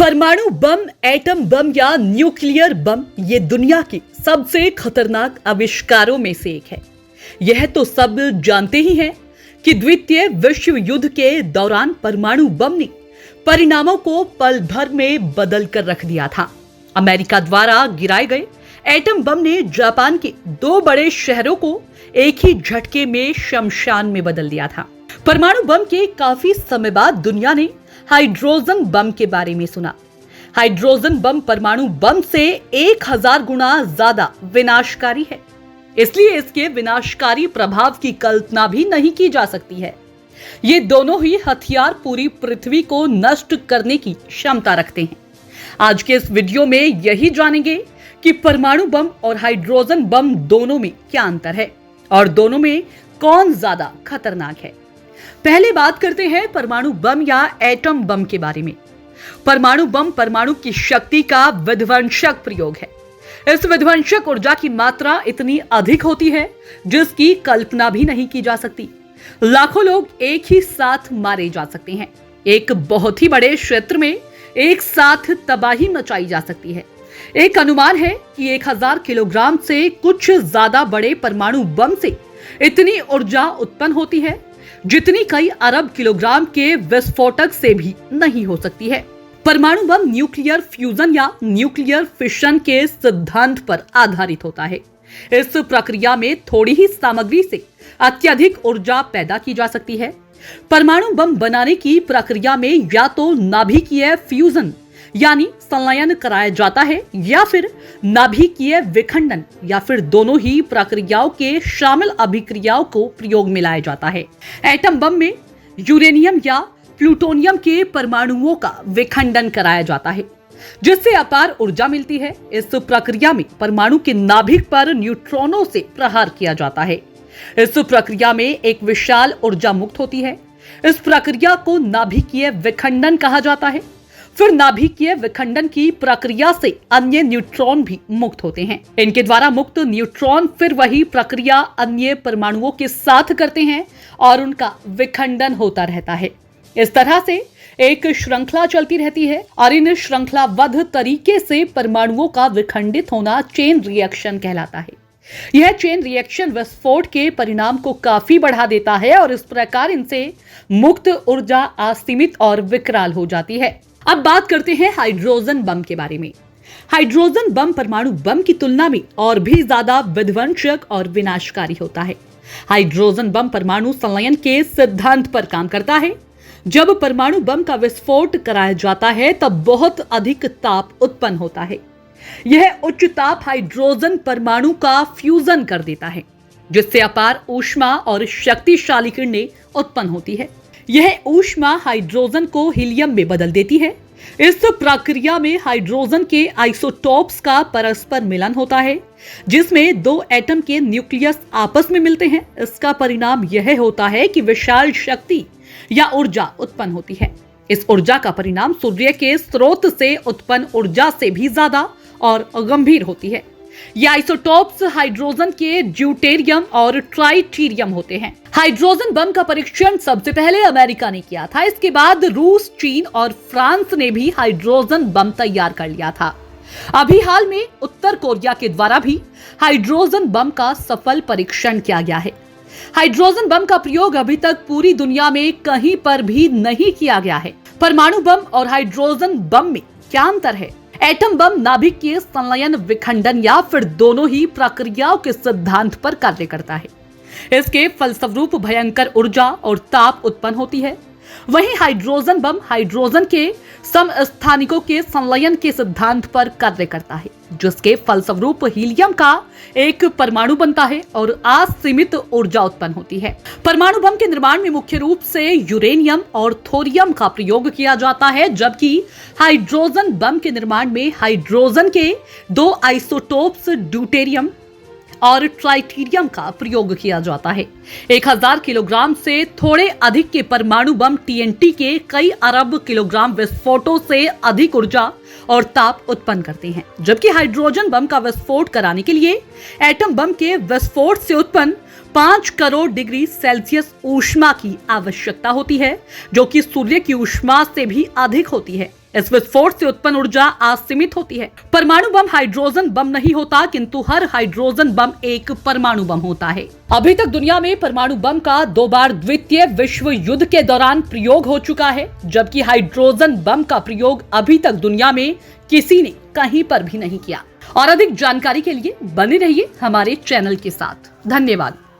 परमाणु बम, atom bomb या nuclear bomb ये दुनिया के सबसे खतरनाक आविष्कारों में से एक है। यह तो सब जानते ही हैं कि द्वितीय विश्व युद्ध के दौरान परमाणु बम ने परिणामों को पल भर में बदल कर रख दिया था। अमेरिका द्वारा गिराए गए एटम बम ने जापान के 2 बड़े शहरों को एक ही झटके में शमशान में बदल दिया था। परमाणु बम के काफी समय बाद दुनिया ने हाइड्रोजन बम के बारे में सुना। हाइड्रोजन बम परमाणु बम से 1000 गुना ज्यादा विनाशकारी है, इसलिए इसके विनाशकारी प्रभाव की कल्पना भी नहीं की जा सकती है। ये दोनों ही हथियार पूरी पृथ्वी को नष्ट करने की क्षमता रखते हैं। आज के इस वीडियो में यही जानेंगे कि परमाणु बम और हाइड्रोजन बम दोनों में क्या अंतर है और दोनों में कौन ज्यादा खतरनाक है। पहले बात करते हैं परमाणु बम या एटम बम के बारे में। परमाणु बम परमाणु की शक्ति का विध्वंसक प्रयोग है। इस विध्वंसक ऊर्जा की मात्रा इतनी अधिक होती है जिसकी कल्पना भी नहीं की जा सकती। लाखों लोग एक ही साथ मारे जा सकते हैं। एक बहुत ही बड़े क्षेत्र में एक साथ तबाही मचाई जा सकती है। एक अनुमान है कि 1000 किलोग्राम से कुछ ज्यादा बड़े परमाणु बम से इतनी ऊर्जा उत्पन्न होती है जितनी कई अरब किलोग्राम के विस्फोटक से भी नहीं हो सकती है। परमाणु बम न्यूक्लियर फ्यूजन या न्यूक्लियर फिशन के सिद्धांत पर आधारित होता है। इस प्रक्रिया में थोड़ी ही सामग्री से अत्यधिक ऊर्जा पैदा की जा सकती है। परमाणु बम बनाने की प्रक्रिया में या तो नाभिकीय फ्यूजन यानी संलयन कराया जाता है या फिर नाभिकीय विखंडन या फिर दोनों ही प्रक्रियाओं के शामिल अभिक्रियाओं को प्रयोग में लाया जाता है। एटम बम में यूरेनियम या प्लूटोनियम के परमाणुओं का विखंडन कराया जाता है जिससे अपार ऊर्जा मिलती है। इस प्रक्रिया में परमाणु के नाभिक पर न्यूट्रॉनों से प्रहार किया जाता है। इस प्रक्रिया में एक विशाल ऊर्जा मुक्त होती है। इस प्रक्रिया को नाभिकीय विखंडन कहा जाता है। फिर नाभिकीय विखंडन की प्रक्रिया से अन्य न्यूट्रॉन भी मुक्त होते हैं। इनके द्वारा मुक्त न्यूट्रॉन फिर वही प्रक्रिया अन्य परमाणुओं के साथ करते हैं और उनका विखंडन होता रहता है। इस तरह से एक श्रृंखला चलती रहती है और इन श्रृंखलाबद्ध तरीके से परमाणुओं का विखंडित होना चेन रिएक्शन कहलाता है। यह चेन रिएक्शन विस्फोट के परिणाम को काफी बढ़ा देता है और इस प्रकार इनसे मुक्त ऊर्जा असीमित और विकराल हो जाती है। अब बात करते हैं हाइड्रोजन बम के बारे में। हाइड्रोजन बम परमाणु बम की तुलना में और भी ज्यादा विध्वंसक और विनाशकारी होता है। हाइड्रोजन बम परमाणु संलयन के सिद्धांत पर काम करता है। जब परमाणु बम का विस्फोट कराया जाता है तब बहुत अधिक ताप उत्पन्न होता है। यह उच्च ताप हाइड्रोजन परमाणु का फ्यूजन कर देता है जिससे अपार ऊष्मा और शक्तिशाली किरणें उत्पन्न होती है। यह ऊष्मा हाइड्रोजन को हीलियम में बदल देती है। इस प्रक्रिया में हाइड्रोजन के आइसोटॉप्स का परस्पर मिलन होता है जिसमें 2 एटम के न्यूक्लियस आपस में मिलते हैं। इसका परिणाम यह होता है कि विशाल शक्ति या ऊर्जा उत्पन्न होती है। इस ऊर्जा का परिणाम सूर्य के स्रोत से उत्पन्न ऊर्जा से भी ज्यादा और गंभीर होती है। ये आइसोटॉप्स हाइड्रोजन के ड्यूटेरियम और ट्राइटीरियम होते हैं। हाइड्रोजन बम का परीक्षण सबसे पहले अमेरिका ने किया था। इसके बाद रूस, चीन और फ्रांस ने भी हाइड्रोजन बम तैयार कर लिया था। अभी हाल में उत्तर कोरिया के द्वारा भी हाइड्रोजन बम का सफल परीक्षण किया गया है। हाइड्रोजन बम का प्रयोग अभी तक पूरी दुनिया में कहीं पर भी नहीं किया गया है। परमाणु बम और हाइड्रोजन बम में क्या अंतर है? एटम बम नाभिकीय संलयन, विखंडन या फिर दोनों ही प्रक्रियाओं के सिद्धांत पर कार्य करता है। इसके फलस्वरूप भयंकर ऊर्जा और ताप उत्पन्न होती है। वहीं हाइड्रोजन बम हाइड्रोजन के समस्थानिकों के संलयन के सिद्धांत पर कार्य करता है जिसके फलस्वरूप हीलियम का एक परमाणु बनता है और असीमित ऊर्जा उत्पन्न होती है। परमाणु बम के निर्माण में मुख्य रूप से यूरेनियम और थोरियम का प्रयोग किया जाता है जबकि हाइड्रोजन बम के निर्माण में हाइड्रोजन के 2 आइसोटोप्स ड्यूटेरियम और ट्राइटीरियम का प्रयोग किया जाता है। 1000 किलोग्राम से थोड़े अधिक के परमाणु बम टीएनटी के कई अरब किलोग्राम विस्फोटों से अधिक ऊर्जा और ताप उत्पन्न करते हैं, जबकि हाइड्रोजन बम का विस्फोट कराने के लिए एटम बम के विस्फोट से उत्पन्न 5 करोड़ डिग्री सेल्सियस ऊष्मा की आवश्यकता होती है, जो कि सूर्य की ऊष्मा से भी अधिक होती है। इस विस्फोट से उत्पन्न ऊर्जा असीमित होती है। परमाणु बम हाइड्रोजन बम नहीं होता, किंतु हर हाइड्रोजन बम एक परमाणु बम होता है। अभी तक दुनिया में परमाणु बम का 2 बार द्वितीय विश्व युद्ध के दौरान प्रयोग हो चुका है, जबकि हाइड्रोजन बम का प्रयोग अभी तक दुनिया में किसी ने कहीं पर भी नहीं किया। और अधिक जानकारी के लिए बने रहिए हमारे चैनल के साथ। धन्यवाद।